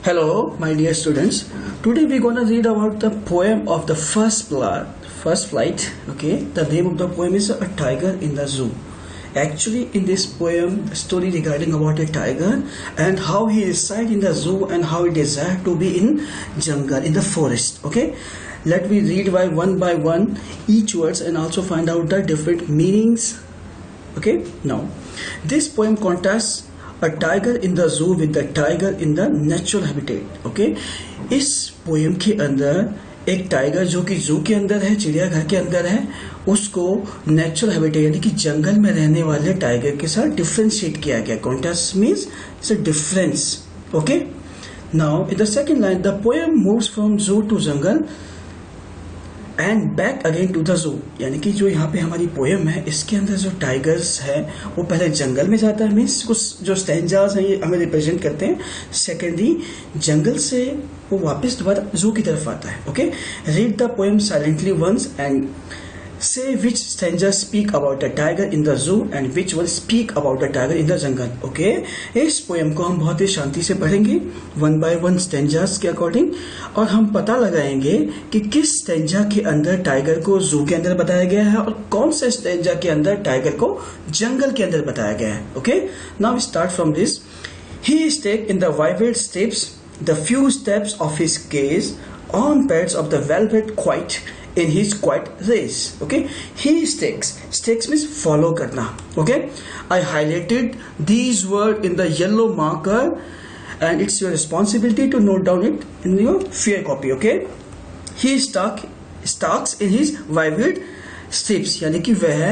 Hello, my dear students. Today we're gonna read about the poem of the first flight. Okay, the name of the poem is A Tiger in the Zoo. Actually, in this poem, a story regarding about a tiger and how he reside in the zoo and how he desire to be in jungle, in the forest. Okay, let me read by one each words and also find out the different meanings. Okay, now this poem contrasts a tiger in the zoo with the tiger in the natural habitat. Okay, इस poem के अंदर एक tiger जो कि जू के अंदर है, चिड़ियाघर के अंदर है, उसको नेचुरल हैबिटेट यानी कि जंगल में रहने वाले टाइगर के साथ डिफरेंशिएट किया गया. Contrast means it's a difference. Okay, now in the second line the poem moves from zoo to jungle and back again to the zoo. यानी कि जो यहाँ पे हमारी पोएम है इसके अंदर जो टाइगर्स है वो पहले जंगल में जाता है, मीन्स कुछ जो स्टैंजास हैं ये हमें रिप्रेजेंट करते हैं. सेकेंडली जंगल से वो वापस दोबारा जू की तरफ आता है. Okay, read the poem silently once and say which stanzas speak about a tiger in the zoo and which one speak about a tiger in the jungle. Okay, इस पोएम को हम बहुत ही शांति से पढ़ेंगे वन बाय वन स्टेंजास के according और हम पता लगाएंगे कि किस स्टेंजा के अंदर टाइगर को जू के अंदर बताया गया है और कौन से स्टेंजा के अंदर टाइगर को जंगल के अंदर बताया गया है. Okay, now start from this. He is take in the vivid steps, the few steps of his gaze on pads of the velvet quiet in his quiet race. Okay, he stakes means follow karna. Okay, I highlighted these words in the yellow marker and it's your responsibility to note down it in your fair copy. Okay, he stalks in his vivid strips यानी कि वह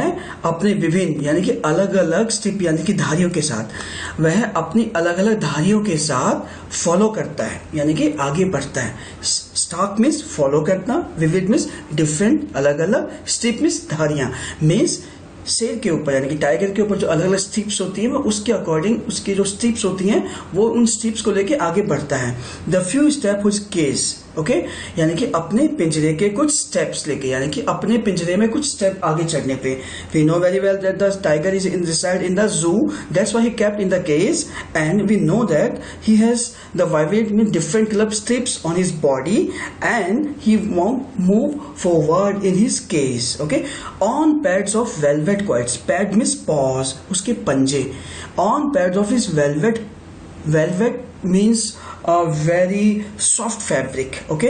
अपने विभिन्न यानी कि अलग अलग strip यानी कि धारियों के साथ वह अपनी अलग अलग धारियों के साथ फॉलो करता है यानी कि आगे बढ़ता है. स्टॉक मीन्स फॉलो करना, विविड मीन्स डिफरेंट अलग अलग, स्ट्रिप मीन्स धारियां मीन्स शेर के ऊपर यानी कि टाइगर के ऊपर जो अलग अलग स्ट्रिप्स होती है वो उसके अकॉर्डिंग उसकी जो स्ट्रिप्स होती हैं वो उन स्ट्रिप्स को लेके आगे बढ़ता है. The few step whose cage. Okay, यानी कि अपने पिंजरे के कुछ स्टेप्स लेके यानी कि अपने पिंजरे में कुछ स्टेप आगे चढ़ने पे. We know very well that the tiger is in reside in the zoo, that's why he kept in the cage and we know that he has the vibrate mean different colour stripes on his body and he won't move forward in his cage. Okay, on pads of velvet quiets, pad means paws, उसके पंजे. On pads of his velvet, velvet means very soft fabric. Okay,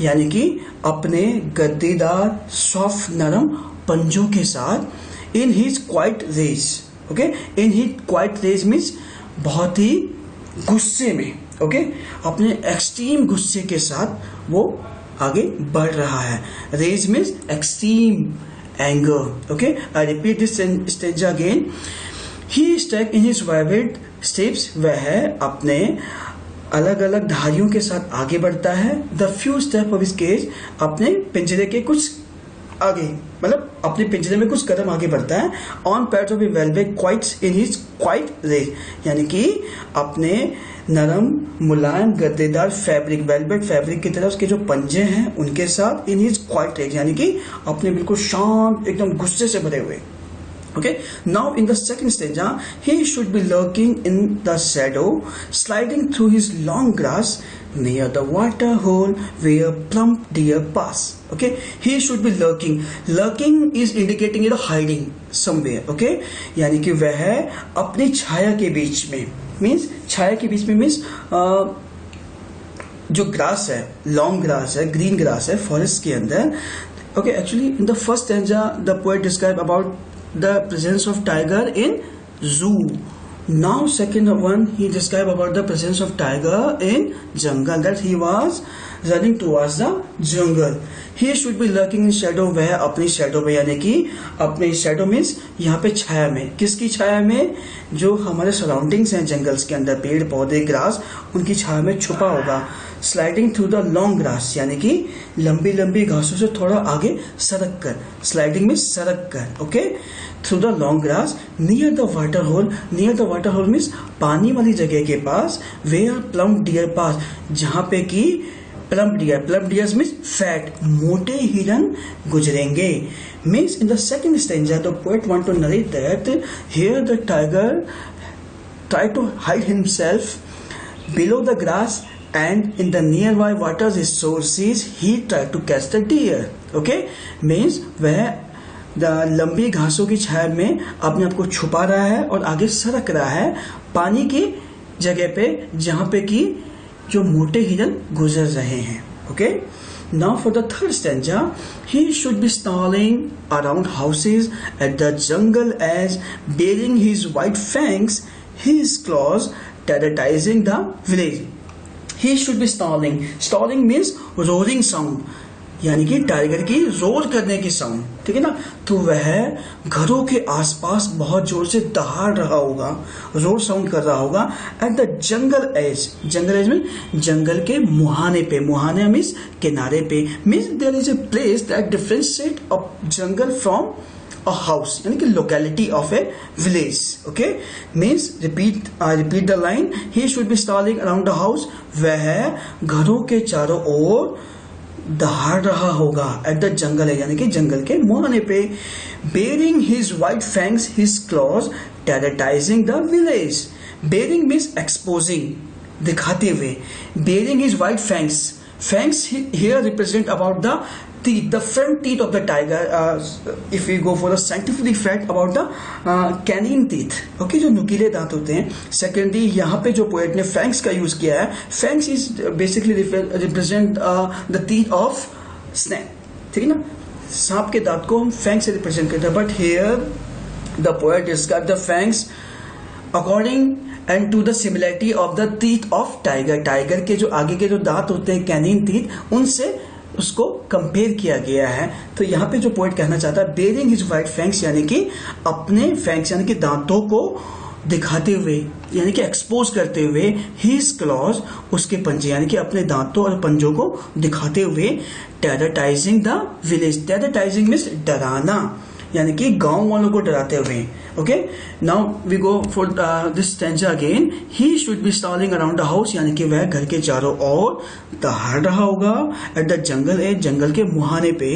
यानी कि अपने गद्दीदार soft नरम पंजों के साथ in his quiet rage. Okay, in his quiet rage means बहुत ही गुस्से में. ओके, अपने एक्सट्रीम गुस्से के साथ वो आगे बढ़ रहा है. Rage means extreme anger. Okay, I repeat this stage again. He stalks in his vibrant steps, वह अपने अलग अलग धारियों के साथ आगे बढ़ता है. The few step of his cage, अपने पिंजरे के कुछ आगे मतलब अपने पिंजरे में कुछ कदम आगे बढ़ता है. On pads of a velvet quiet in his quiet rage, यानी कि अपने नरम मुलायम गद्देदार फैब्रिक वेलवेट फैब्रिक की तरह उसके जो पंजे हैं उनके साथ इन हिज क्वाइट रेज यानी कि अपने बिल्कुल शांत एकदम गुस्से से भरे हुए. Okay, now in the second stanza, he should be lurking in the shadow, sliding through his long grass near the water hole where plump deer pass. Okay, he should be lurking. Lurking is indicating hiding somewhere. Okay, यानी कि वह अपनी छाया के बीच में means छाया के बीच में means जो grass है, लॉन्ग ग्रास है, ग्रीन ग्रास है फॉरेस्ट के अंदर. Okay, actually in the first stanza the poet described about the presence of tiger in zoo. Now second one he described about the presence of tiger in jungle, that he was running towards the jungle. He should be lurking in shadow, वह अपनी shadow में यानी कि अपने shadow means यहाँ पे छाया में. किसकी छाया में? जो हमारे सराउंडिंग्स हैं जंगल्स के अंदर, पेड़ पौधे ग्रास, उनकी छाया में छुपा होगा. Sliding through the long grass यानी कि लंबी लंबी घासों से थोड़ा आगे सरक कर. स्लाइडिंग में सरक कर. Okay, through the long grass near the water hole. Near the water hole means पानी वाली जगह के पास. वेयर प्लम डियर पास, जहां पे कि प्लम डियर्स मीन्स फैट मोटे हिरन गुजरेंगे. Means in the second stanza the poet want to narrate that here the tiger try to hide himself below the grass and in the nearby water resources he tried to catch the deer. Okay, means वह लंबी घासों की छाया में अपने आप को छुपा रहा है और आगे सरक रहा है पानी की जगह पे जहां पे कि जो मोटे हिरन गुजर रहे हैं. Okay, now for the third stanza, he should be snarling around houses at the jungle as baring his white fangs, his claws terrorizing the village. He should be snarling. Snarling means roaring sound, यानी कि tiger की roar करने की sound. ठीक है ना, तो वह घरों के आसपास बहुत जोर से दहाड़ रहा होगा, रोर साउंड कर रहा होगा at the jungle edge. Jungle edge में जंगल के मुहाने पे. मुहाने मीन्स किनारे पे. Means there is a place that differentiate a jungle from a house, यानी कि locality of a village. Okay, means repeat the line. He should be stalling around the house. वह घरों के चारों ओर दहाड़ रहा होगा एट द जंगल है, यानी कि जंगल के मुहाने पे. Baring his white fangs his claws terrorising the village. Baring means exposing, दिखाते हुए. Baring his white fangs. Fangs here represent about the teeth, the front teeth of the tiger. If we go for the scientific fact about the canine teeth, okay, जो नुकीले दांत होते हैं. Secondly यहाँ पे जो पोएट ने फैंग्स का यूज किया है, fangs is basically represent the teeth of snake. ठीक है ना, सांप के दांत को हम फैंग से रिप्रेजेंट करते हैं. But here the poet describe the fangs according and to the similarity of the teeth of tiger. Tiger के जो आगे के जो दांत होते हैं कैनिन टीथ, उनसे उसको कंपेयर किया गया है. तो यहाँ पे जो पॉइंट कहना चाहता है, बेरिंग हिज वाइट फैंग्स, यानी कि अपने फैंग्स यानी कि दांतों को दिखाते हुए, यानी कि एक्सपोज करते हुए. हिज क्लॉज, उसके पंजे, यानी कि अपने दांतों और पंजों को दिखाते हुए. Terrorising the village. Terrorising means डराना, यानी कि गांव वालों को डराते हुए. Okay, now we go for this stanza again. He should be stalling around the house, यानी कि वह घर के चारों ओर दहाड़ रहा होगा एट द जंगल है, जंगल के मुहाने पे.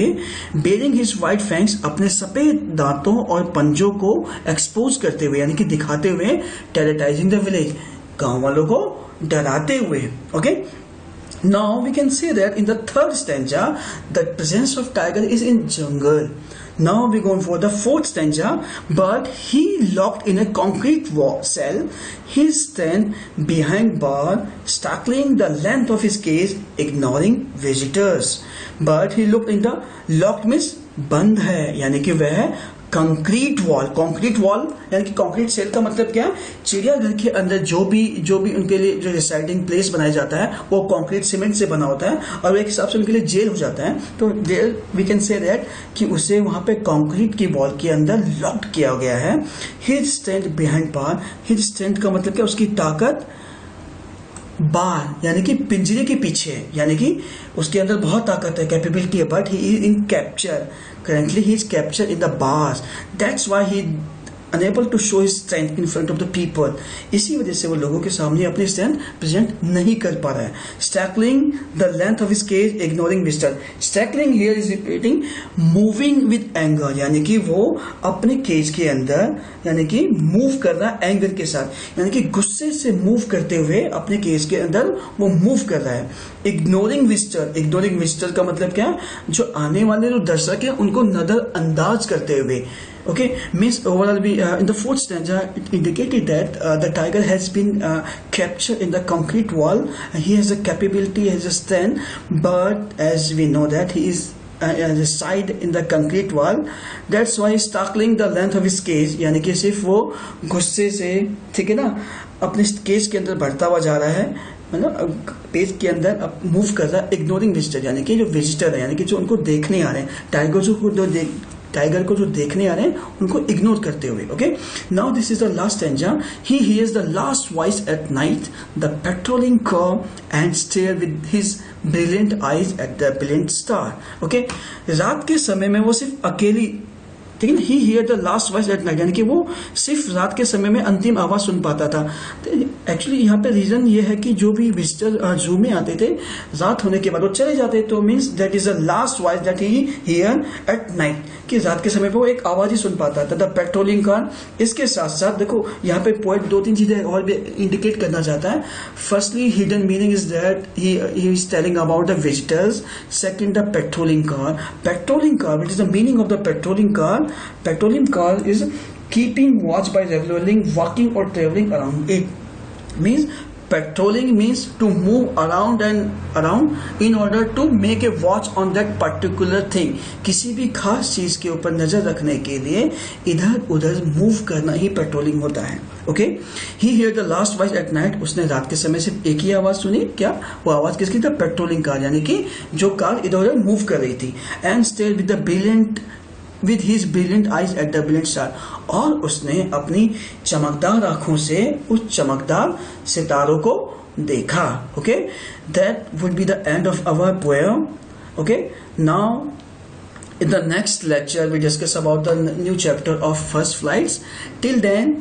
बेरिंग हिज वाइट फैंग्स, अपने सफेद दांतों और पंजों को एक्सपोज करते हुए, यानी कि दिखाते हुए. टेरराइजिंग द विलेज, गांव वालों को डराते हुए. Okay, now we can say that in the third stanza the presence of tiger is in jungle. Now we go for the fourth stanza. But he locked in a concrete cell, his stand behind bar, startling the length of his cage, ignoring visitors. But he looked in the locked means बंद है, यानी कि वह concrete wall. Concrete wall यानी कि concrete cell का मतलब क्या है, चिड़ियाघर के अंदर जो भी उनके लिए जो रिसाइडिंग प्लेस बनाया जाता है वो कंक्रीट सीमेंट से बना होता है और एक हिसाब से उनके लिए जेल हो जाता है. तो there we can say that कि उसे वहां पे कंक्रीट की वॉल के अंदर लॉक्ड किया गया है. हिज स्ट्रेंथ बिहाइंड बार. हिज स्ट्रेंथ का मतलब क्या, उसकी ताकत बार यानी कि पिंजरे के पीछे, यानी कि उसके अंदर बहुत ताकत है, कैपेबिलिटी है. But he is in capture. Currently he is captured in the bars. That's why he unable to show his strength in front of the people. इसी वजह से वो लोगों के सामने अपनी स्ट्रेंथ प्रेजेंट नहीं कर पा रहा है. Straggling the length of his cage, ignoring visitor. Straggling here is repeating moving with anger, यानी कि वो अपने केज के अंदर यानी कि मूव कर रहा है एंगर के साथ, यानी कि गुस्से से मूव करते हुए अपने केज के अंदर वो मूव कर रहा है. Ignoring visitor. इग्नोरिंग विजिटर का मतलब क्या, जो आने वाले जो दर्शक है उनको नजरअंदाज करते हुए. Okay, means overall in the fourth stanza it indicated that the tiger has been captured in the concrete wall. He has a capability, has a strength, but as we know that he is reside in the concrete wall. That's why he's tackling the length of his cage, यानी कि सिर्फ वो गुस्से से, ठीक है ना, अपने केज के अंदर बढ़ता हुआ जा रहा है, मतलब पेज के अंदर मूव कर रहा है. इग्नोरिंग विजिटर, यानी कि जो विजिटर है, यानी कि जो उनको देखने आ रहे हैं, टाइगर को जो देखने आ रहे हैं उनको इग्नोर करते हुए. Okay, now this is the last stanza. He hears the last voice at night, the patrolling car and stare with his brilliant eyes at the brilliant star. Okay, रात के समय में वो सिर्फ अकेली ठीक है ना, he hear the last voice at night, यानी कि वो सिर्फ रात के समय में अंतिम आवाज सुन पाता था। तो एक्चुअली यहाँ पे रीजन ये है कि जो भी विजिटर जू में आते थे रात होने के बाद वो चले जाते, तो means that is the last voice that he here at night, कि रात के समय पे वो एक आवाज ही सुन पाता था। द पेट्रोलिंग कार, इसके साथ साथ देखो यहाँ पे पोएट 2-3 चीजें और भी इंडिकेट करना चाहता है। Firstly hidden meaning is that he is telling about the visitors. Second the patrolling car, patrolling car, what is the meaning of the patrolling car? Patrolling car is keeping watch by regularly walking or traveling around it. Means patrolling means to move around and around in order to make a watch on that particular thing. किसी भी खास चीज के ऊपर नजर रखने के लिए इधर उधर मूव करना ही पेट्रोलिंग होता है। Okay, he hear the last voice at night, उसने रात के समय सिर्फ एक ही आवाज सुनी। क्या वो आवाज किसकी? था पेट्रोलिंग कार, यानी कि जो कार इधर उधर मूव कर रही थी। And stayed with the brilliant with his brilliant eyes at the brilliant star, और उसने अपनी चमकदार आंखों से उस चमकदार सितारों को देखा। Okay, that would be the end of our poem. Okay, now in the next lecture we discuss about the new chapter of first flights. Till then,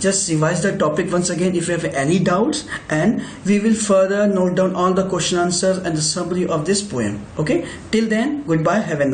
just revise the topic once again if you have any doubts, and we will further note down all the question answers and the summary of this poem. Okay, till then, goodbye, have a